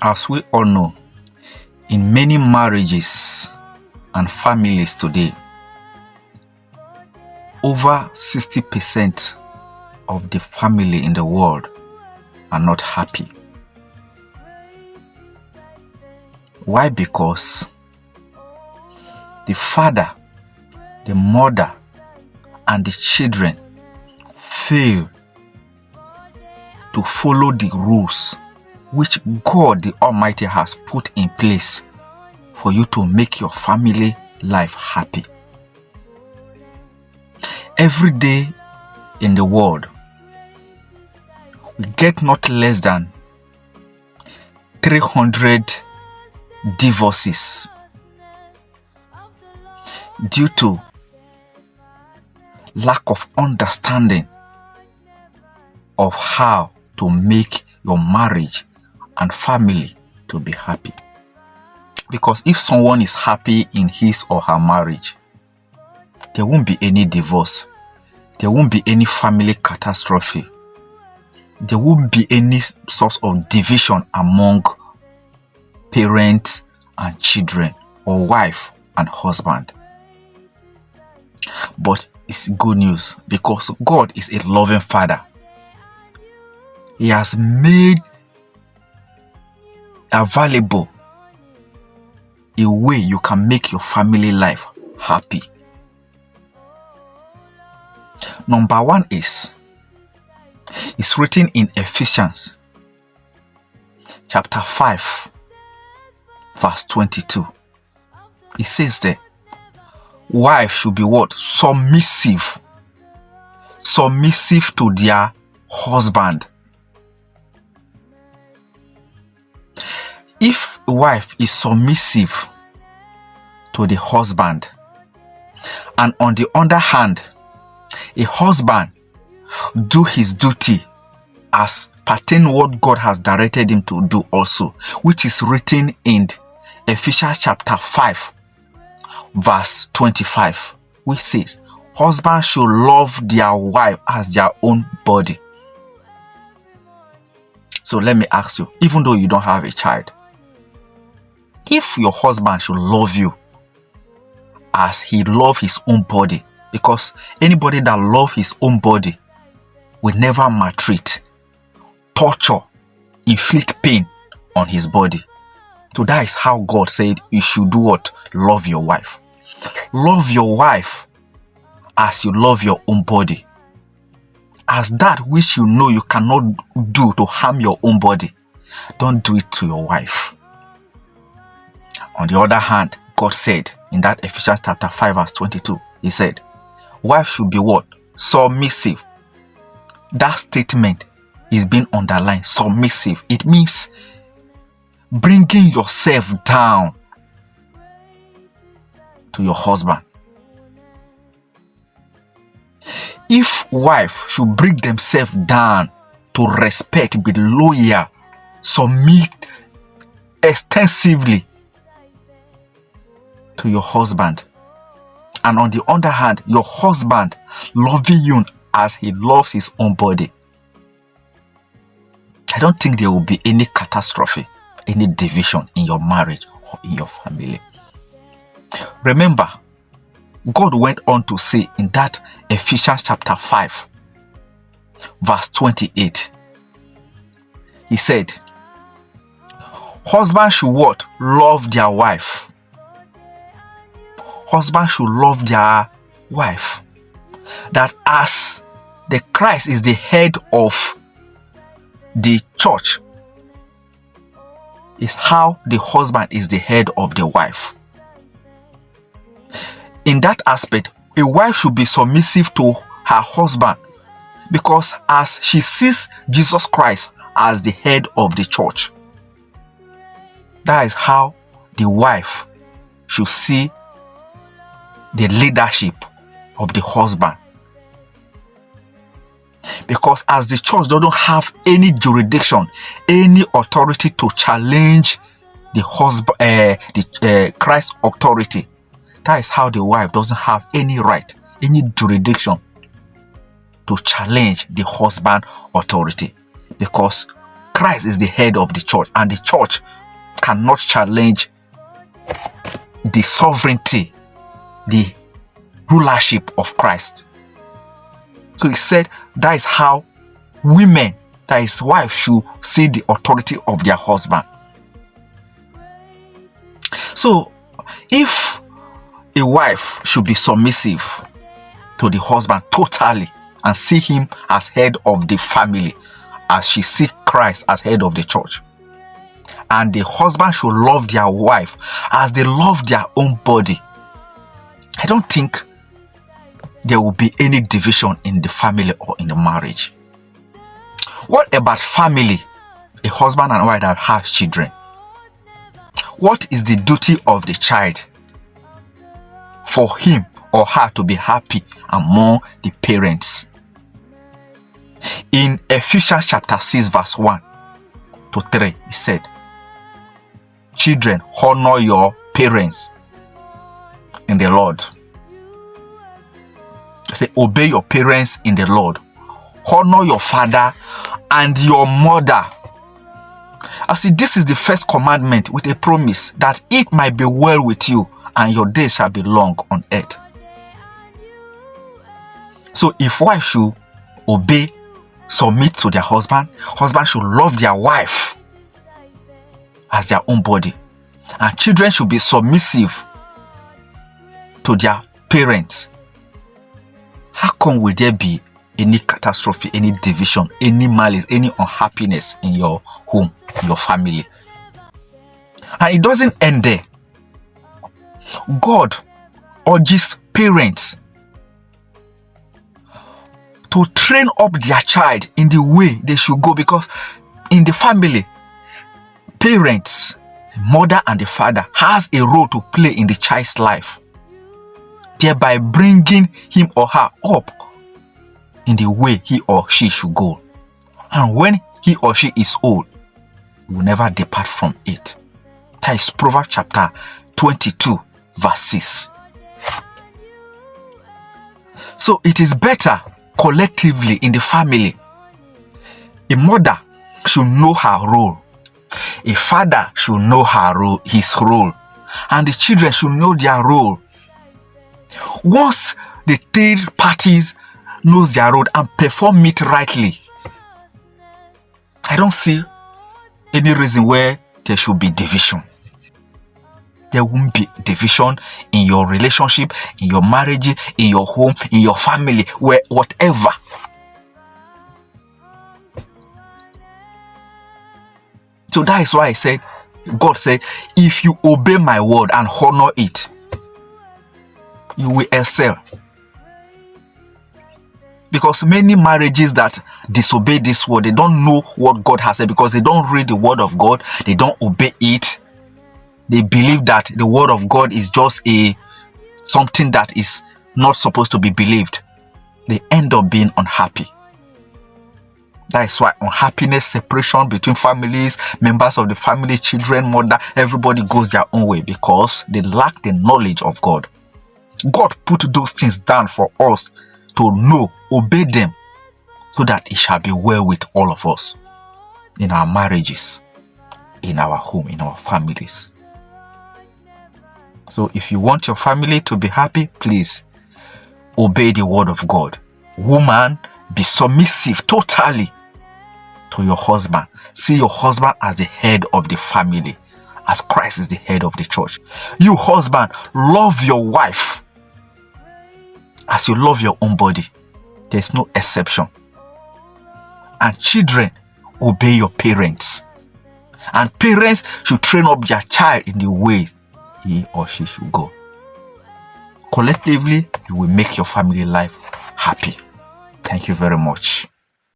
As we all know, in many marriages and families today, over 60% of the family in the world are not happy. Why? Because the father, the mother, and the children fail to follow the rules which God the Almighty has put in place for you to make your family life happy. Every day in the world, we get not less than 300 divorces due to lack of understanding of how to make your marriage and family to be happy. Because if someone is happy in his or her marriage, there won't be any divorce. There won't be any family catastrophe. There won't be any source of division among parents and children, or wife and husband. But it's good news, because God is a loving Father. He has made available a way you can make your family life happy. Number one is, it's written in Ephesians chapter 5 verse 22. It says there, wives should be what? Submissive to their husband. If a wife is submissive to the husband, and on the other hand, a husband do his duty as pertain what God has directed him to do also, which is written in Ephesians chapter 5 verse 25, which says, husbands should love their wife as their own body. So let me ask you, even though you don't have a child, if your husband should love you as he loves his own body, because anybody that loves his own body will never maltreat, torture, inflict pain on his body. So that is how God said you should do what? Love your wife. Love your wife as you love your own body. As that which you know you cannot do to harm your own body, don't do it to your wife. On the other hand, God said in that Ephesians chapter 5 verse 22, he said, wife should be what? Submissive. That statement is being underlined. Submissive. It means bringing yourself down to your husband. If wife should bring themselves down to respect, be loyal, submit extensively to your husband, and on the other hand, your husband loving you as he loves his own body, I don't think there will be any catastrophe, any division in your marriage or in your family. Remember, God went on to say in that Ephesians chapter 5 verse 28, he said, husbands should what? Love their wife. Husbands should love their wife. That as the Christ is the head of the church, is how the husband is the head of the wife. In that aspect, a wife should be submissive to her husband, because as she sees Jesus Christ as the head of the church, that is how the wife should see the leadership of the husband. Because as the church doesn't have any jurisdiction, any authority to challenge the husband, Christ's authority, that is how the wife doesn't have any right, any jurisdiction to challenge the husband authority. Because Christ is the head of the church, and the church cannot challenge the sovereignty, the rulership of Christ. So he said that is how women, that is wife, should see the authority of their husband. So if a wife should be submissive to the husband totally and see him as head of the family, as she sees Christ as head of the church, and the husband should love their wife as they love their own body, I don't think there will be any division in the family or in the marriage. What about family, a husband and wife that have children? What is the duty of the child? For him or her to be happy among the parents. In Ephesians chapter 6 verse 1 to 3, he said, children, honor your parents in the Lord. I say, obey your parents in the Lord. Honor your father and your mother. I see, this is the first commandment with a promise that it might be well with you and your days shall be long on earth. So if wife should obey, submit to their husband, husband should love their wife as their own body, and children should be submissive to their parents, how come will there be any catastrophe, any division, any malice, any unhappiness in your home, your family? And it doesn't end there. God urges parents to train up their child in the way they should go, because in the family, parents, mother and the father, has a role to play in the child's life, thereby bringing him or her up in the way he or she should go. And when he or she is old, he will never depart from it. That is Proverbs chapter 22 verse 6. So it is better collectively in the family. A mother should know her role. A father should know his role. And the children should know their role. Once the third parties knows their role and perform it rightly, I don't see any reason where there should be division. There won't be division in your relationship, in your marriage, in your home, in your family, where whatever. So that is why I said, God said, if you obey my word and honor it, you will excel. Because many marriages that disobey this word, they don't know what God has said, because they don't read the word of God, they don't obey it. They believe that the word of God is just something that is not supposed to be believed. They end up being unhappy. That is why unhappiness, separation between families, members of the family, children, mother, everybody goes their own way, because they lack the knowledge of God. God put those things down for us to know, obey them, so that it shall be well with all of us in our marriages, in our home, in our families. So if you want your family to be happy, please obey the word of God. Woman, be submissive totally to your husband. See your husband as the head of the family, as Christ is the head of the church. You husband, love your wife as you love your own body. There's no exception. And children, obey your parents. And parents should train up their child in the way he or she should go. Collectively, you will make your family life happy. Thank you very much.